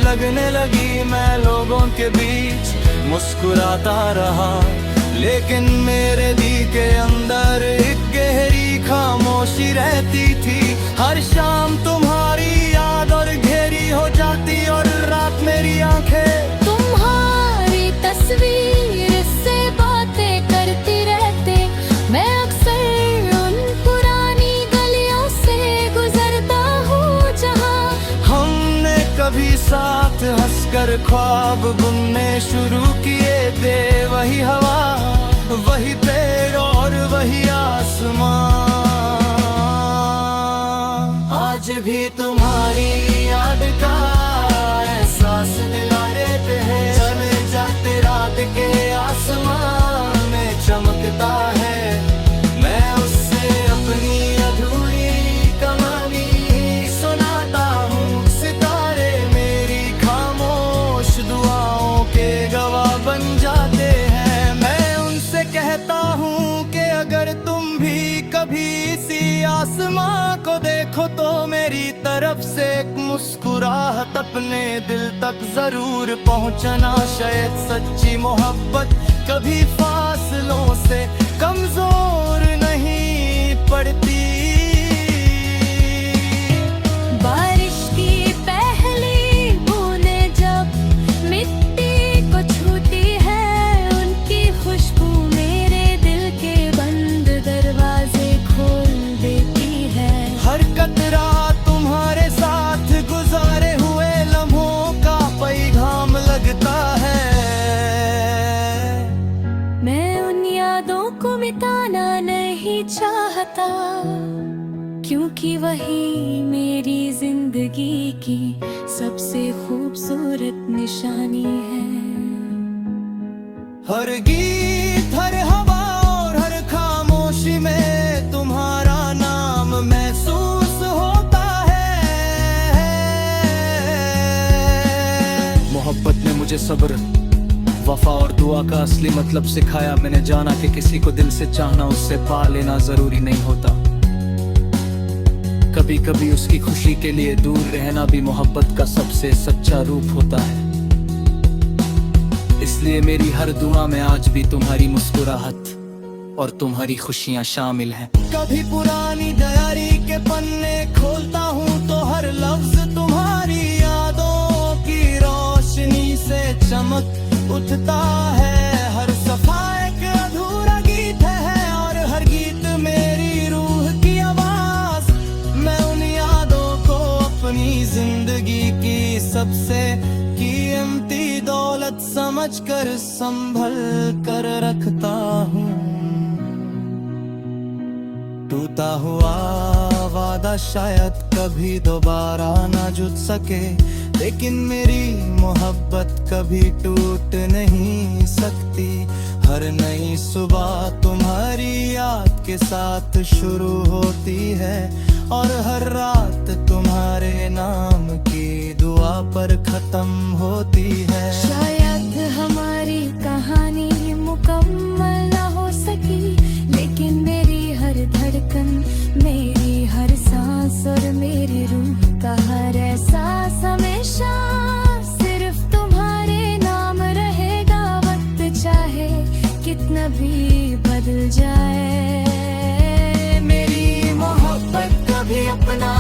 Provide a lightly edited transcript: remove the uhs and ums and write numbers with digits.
लगने लगी। मैं लोगों के बीच मुस्कुराता रहा, लेकिन मेरे दिल के अंदर एक गहरी खामोशी रहती थी। हर शाम तुम्हारी याद और घेरी हो जाती, और रात मेरी आंखें तुम्हारी तस्वीर से बातें करती रहते। मैं अक्सर उन पुरानी गलियों से गुजरता हूँ जहाँ हमने कभी साथ हंसकर ख्वाब बुनने शुरू किए थे। वही हवा, वही पेड़ और वही आसमां, आज भी तुम्हारी याद का एहसास दिला देते हैं। चले जाते रात के आसमान में चमकता है, मैं उससे अपनी अधूरी कहानी सुनाता हूँ। सितारे मेरी खामोश दुआओं के गवाह बन जाते हैं। मैं उनसे कहता हूँ कि अगर तुम भी कभी इसी आसमां को देखो तो मेरी तरफ से एक मुस्कुराहट अपने दिल तक जरूर पहुंचना। शायद सच्ची मोहब्बत कभी फासलों से कमजोर नहीं पड़ती। बारिश की पहली बूंदें जब मिट्टी को छूती है, उनकी खुशबू मेरे दिल के बंद दरवाजे खोल देती है। हर कतरा तुम्हारे साथ गुजारे हुए लम्हों का पैगाम लगता है। मैं उन यादों को मिटाना नहीं चाहता, क्योंकि वही मेरी जिंदगी की सबसे खूबसूरत निशानी है। हर गीत, हर हवा और हर खामोशी में तुम्हारा नाम महसूस होता है। मोहब्बत ने मुझे सब्र, वफा और दुआ का असली मतलब सिखाया। मैंने जाना कि किसी को दिल से चाहना, उससे पा लेना जरूरी नहीं होता। कभी कभी उसकी खुशी के लिए दूर रहना भी मोहब्बत का सबसे सच्चा रूप होता है। इसलिए मेरी हर दुआ में आज भी तुम्हारी मुस्कुराहट और तुम्हारी खुशियां शामिल हैं। कभी पुरानी डायरी के पन्ने खोलता हूँ तो हर लफ्ज तुम्हारी यादों की रोशनी से चमक उठता है। हर सफा एक अधूरा गीत है और हर गीत मेरी रूह की आवाज। मैं उन यादों को अपनी जिंदगी की सबसे कीमती दौलत समझकर संभल कर रखता हूँ। टूटा हुआ वादा शायद कभी दोबारा ना जुड़ सके, लेकिन मेरी मोहब्बत कभी टूट नहीं सकती। हर नई सुबह तुम्हारी याद के साथ शुरू होती है, और हर रात तुम्हारे नाम की दुआ पर खत्म होती है। शायद हमारी कहानी मुकम्मल ना हो सकी, लेकिन मेरी हर धड़कन, मेरी हर सांस और मेरी रूह का हर एहसास हमेशा सिर्फ तुम्हारे नाम रहेगा। वक्त चाहे कितना भी बदल जाए, मेरी मोहब्बत कभी अपना